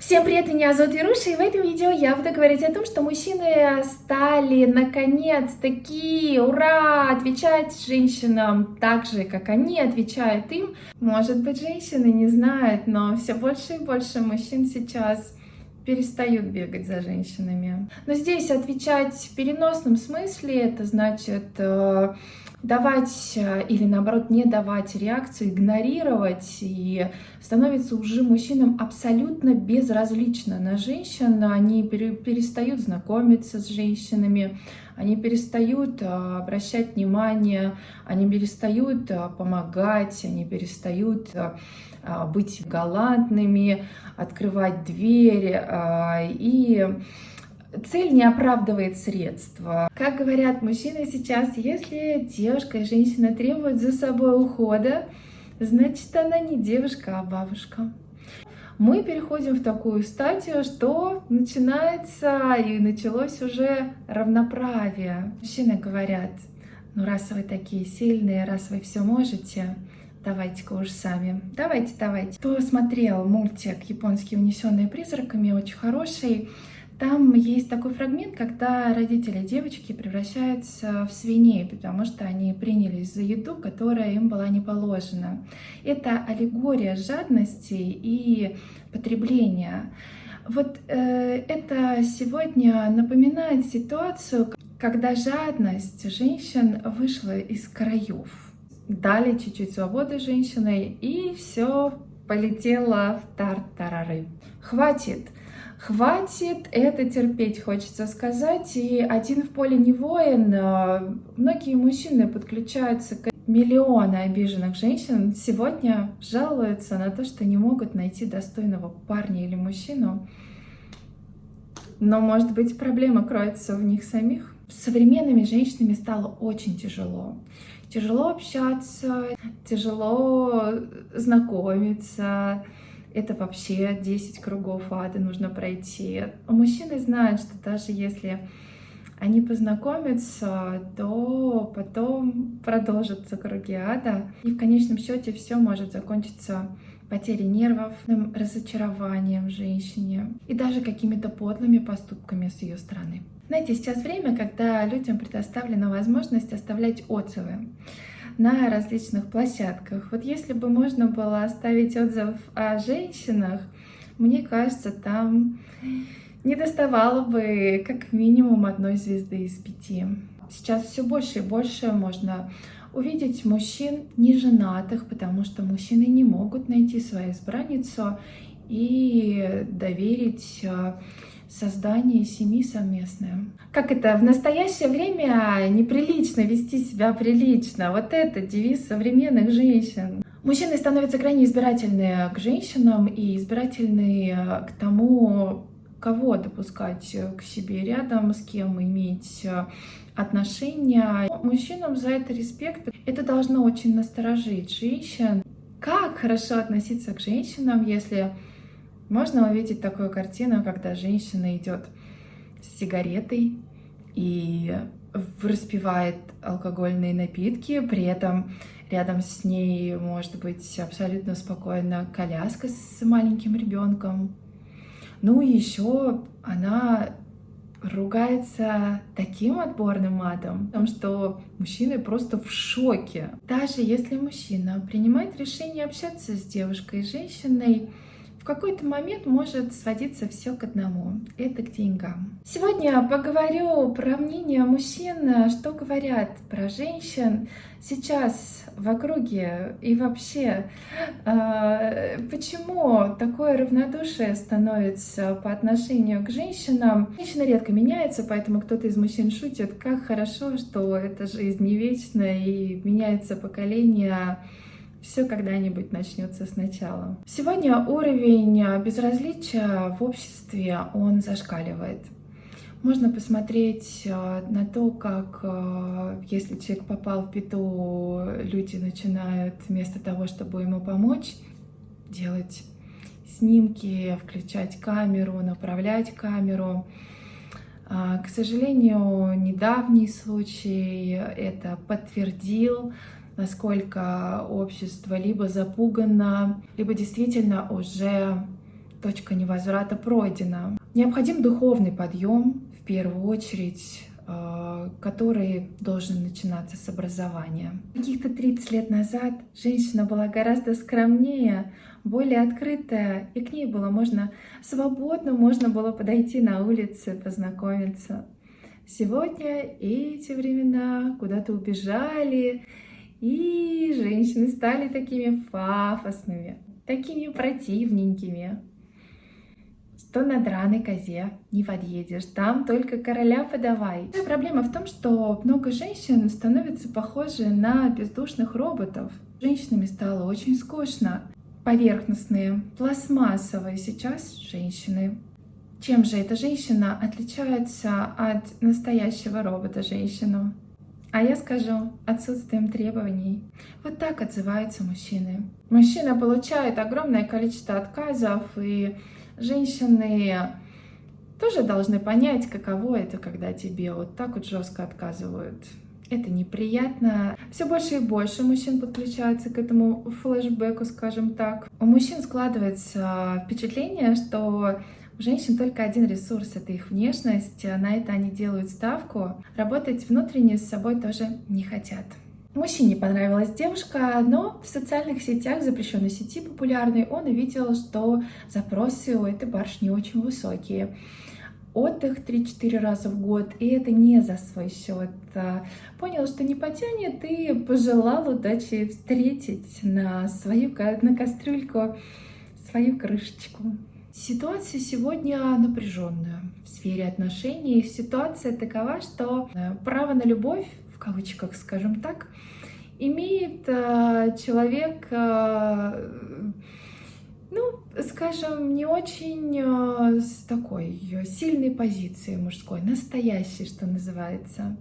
Всем привет, меня зовут Ируша, и в этом видео я буду говорить о том, что мужчины стали наконец-таки, ура, отвечать женщинам так же, как они отвечают им. Может быть, женщины не знают, но все больше и больше мужчин сейчас перестают бегать за женщинами. Но здесь отвечать в переносном смысле, это значит давать или наоборот не давать реакцию, игнорировать, и становится уже мужчинам абсолютно безразлично на женщин, они перестают знакомиться с женщинами, они перестают обращать внимание, они перестают помогать, они перестают быть галантными, открывать дверь, и цель не оправдывает средства. Как говорят мужчины сейчас, если девушка и женщина требуют за собой ухода, значит, она не девушка, а бабушка. Мы переходим в такую стадию, что начинается и началось уже равноправие. Мужчины говорят: ну раз вы такие сильные, раз вы все можете, давайте-ка уж сами. Давайте. Кто смотрел мультик «Японские унесенные призраками», очень хороший. Там есть такой фрагмент, когда родители девочки превращаются в свиней, потому что они принялись за еду, которая им была не положена. Это аллегория жадности и потребления. Вот это сегодня напоминает ситуацию, когда жадность женщин вышла из краев. Дали чуть-чуть свободы женщине, и все полетело в тартарары. Хватит это терпеть, хочется сказать. И один в поле не воин. Многие мужчины подключаются к миллиону обиженных женщин. Сегодня жалуются на то, что не могут найти достойного парня или мужчину. Но, может быть, проблема кроется в них самих. С современными женщинами стало очень тяжело. Тяжело общаться, тяжело знакомиться. Это вообще 10 кругов ада нужно пройти. Мужчины знают, что даже если они познакомятся, то потом продолжатся круги ада. И в конечном счете все может закончиться потерей нервов, разочарованием в женщине и даже какими-то подлыми поступками с ее стороны. Знаете, сейчас время, когда людям предоставлена возможность оставлять отзывы на различных площадках. Вот если бы можно было оставить отзыв о женщинах, мне кажется, там не доставало бы как минимум 1 звезды из 5. Сейчас все больше и больше можно увидеть мужчин неженатых, потому что мужчины не могут найти свою избранницу и доверить создание семьи совместное. Как это? В настоящее время неприлично вести себя прилично. Вот это девиз современных женщин. Мужчины становятся крайне избирательны к женщинам и избирательны к тому, кого допускать к себе рядом, с кем иметь отношения. Мужчинам за это респект. Это должно очень насторожить женщин. Как хорошо относиться к женщинам, если можно увидеть такую картину, когда женщина идет с сигаретой и распивает алкогольные напитки, при этом рядом с ней может быть абсолютно спокойно коляска с маленьким ребенком. Ну и еще она ругается таким отборным матом, потому что мужчины просто в шоке. Даже если мужчина принимает решение общаться с девушкой, женщиной, в какой-то момент может сводиться все к одному — это к деньгам. Сегодня поговорю про мнение мужчин, что говорят про женщин сейчас в округе и вообще, почему такое равнодушие становится по отношению к женщинам. Женщина редко меняется, поэтому кто-то из мужчин шутит: как хорошо, что эта жизнь не вечная и меняется поколение. Все когда-нибудь начнется сначала. Сегодня уровень безразличия в обществе, он зашкаливает. Можно посмотреть на то, как, если человек попал в беду, люди начинают вместо того, чтобы ему помочь, делать снимки, включать камеру, направлять камеру. К сожалению, недавний случай это подтвердил, насколько общество либо запугано, либо действительно уже точка невозврата пройдена. Необходим духовный подъем, в первую очередь, который должен начинаться с образования. Каких-то 30 лет назад женщина была гораздо скромнее, более открытая, и к ней было можно было подойти на улице, познакомиться. Сегодня эти времена куда-то убежали, и женщины стали такими пафосными, такими противненькими, что на драной козе не подъедешь, там только короля подавай. Проблема в том, что много женщин становятся похожи на бездушных роботов. С женщинами стало очень скучно. Поверхностные, пластмассовые сейчас женщины. Чем же эта женщина отличается от настоящего робота-женщину? А я скажу, отсутствием требований. Вот так отзываются мужчины. Мужчина получает огромное количество отказов, и женщины тоже должны понять, каково это, когда тебе вот так вот жестко отказывают. Это неприятно. Все больше и больше мужчин подключаются к этому флешбеку, скажем так. У мужчин складывается впечатление, что у женщин только один ресурс — это их внешность. На это они делают ставку. Работать внутренне с собой тоже не хотят. Мужчине понравилась девушка, но в социальных сетях, запрещенной сети популярной, он увидел, что запросы у этой барышни очень высокие. Отдых 3-4 раза в год, и это не за свой счет. Понял, что не потянет, и пожелал удачи встретить на кастрюльку свою крышечку. Ситуация сегодня напряженная в сфере отношений. Ситуация такова, что право на любовь, в кавычках, скажем так, имеет человек, скажем, не очень с такой сильной позиции мужской, настоящей, что называется.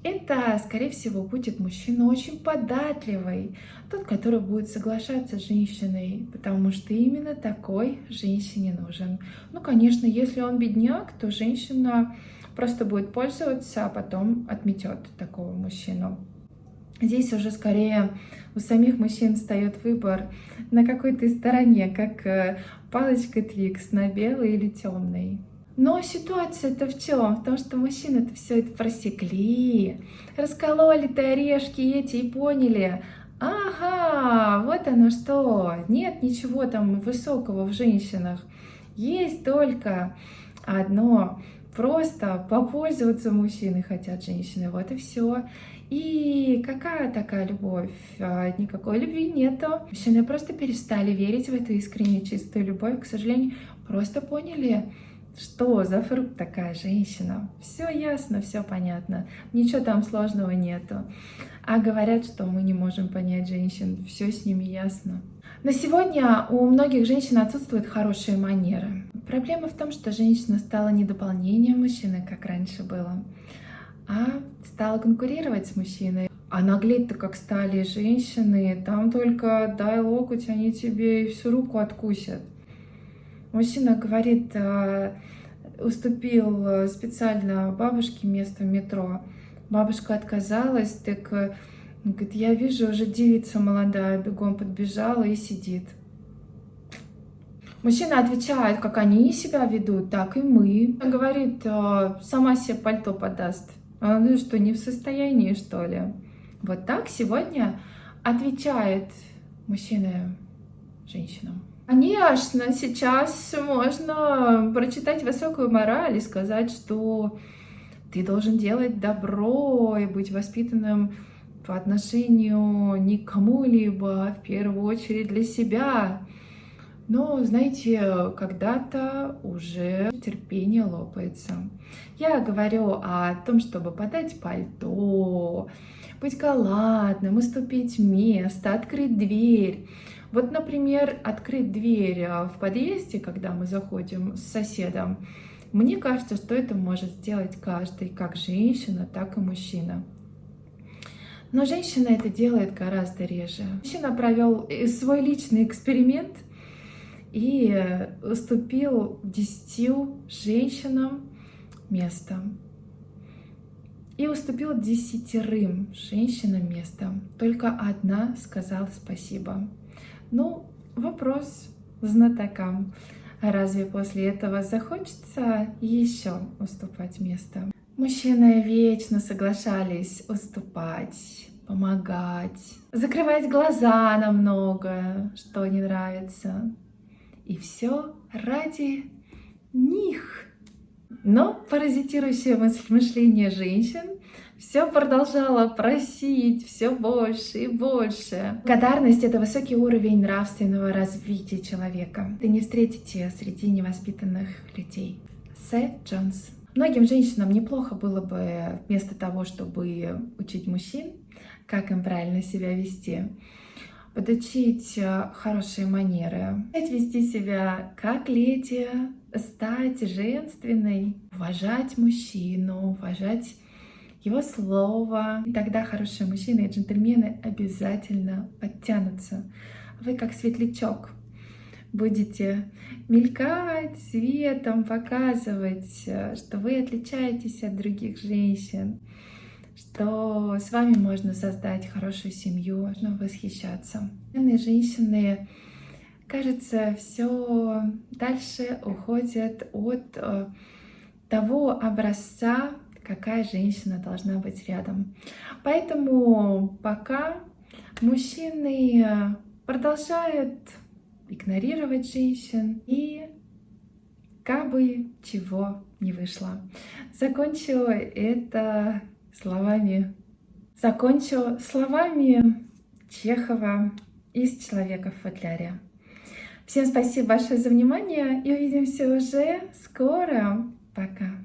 Это, скорее всего, будет мужчина очень податливый, тот, который будет соглашаться с женщиной, потому что именно такой женщине нужен. Конечно, если он бедняк, то женщина просто будет пользоваться, а потом отметет такого мужчину. Здесь уже скорее у самих мужчин встает выбор, на какой ты стороне, как палочка Твикс, на белый или темный. Но ситуация-то в чем? В том, что мужчины-то все это просекли, раскололи-то орешки эти и поняли: ага, вот оно что, нет ничего там высокого в женщинах, есть только одно — просто попользоваться мужчиной хотят женщины, вот и все. И какая такая любовь? Никакой любви нету. Мужчины просто перестали верить в эту искреннюю чистую любовь, к сожалению, просто поняли, что за фрукт такая женщина. Все ясно, все понятно, ничего там сложного нету. А говорят, что мы не можем понять женщин, все с ними ясно. На сегодня у многих женщин отсутствуют хорошие манеры. Проблема в том, что женщина стала не дополнением мужчины, как раньше было, а стала конкурировать с мужчиной. А наглеть-то как стали женщины, там только дай локоть, они тебе всю руку откусят. Мужчина говорит, уступил специально бабушке место в метро. Бабушка отказалась, так говорит: я вижу, уже девица молодая бегом подбежала и сидит. Мужчина отвечает, как они себя ведут, так и мы. Говорит, сама себе пальто подаст. Ну что, не в состоянии, что ли? Вот так сегодня отвечают мужчины женщинам. Конечно, сейчас можно прочитать высокую мораль и сказать, что ты должен делать добро и быть воспитанным по отношению не к кому-либо, а в первую очередь для себя. Но, знаете, когда-то уже терпение лопается. Я говорю о том, чтобы подать пальто, быть галантным, уступить место, открыть дверь. Вот, например, открыть дверь в подъезде, когда мы заходим с соседом, мне кажется, что это может сделать каждый, как женщина, так и мужчина. Но женщина это делает гораздо реже. Мужчина провел свой личный эксперимент и уступил 10 женщинам место. И уступил 10 женщинам место. Только одна сказала спасибо. Вопрос знатокам. А разве после этого захочется еще уступать место? Мужчины вечно соглашались уступать, помогать, закрывать глаза на многое, что не нравится. И все ради них. Но паразитирующее мышление женщин все продолжало просить все больше и больше. Благодарность — это высокий уровень нравственного развития человека. Вы не встретите среди невоспитанных людей. Сет Джонс. Многим женщинам неплохо было бы вместо того, чтобы учить мужчин, как им правильно себя вести, подучить хорошие манеры, вести себя как леди, стать женственной, уважать мужчину, уважать его слово. И тогда хорошие мужчины и джентльмены обязательно подтянутся. Вы как светлячок будете мелькать светом, показывать, что вы отличаетесь от других женщин, что с вами можно создать хорошую семью, можно восхищаться. Женщины, кажется, все дальше уходят от того образца, какая женщина должна быть рядом. Поэтому пока мужчины продолжают игнорировать женщин, и как бы чего не вышло. Закончу словами Чехова из «Человека в футляре». Всем спасибо большое за внимание и увидимся уже скоро. Пока!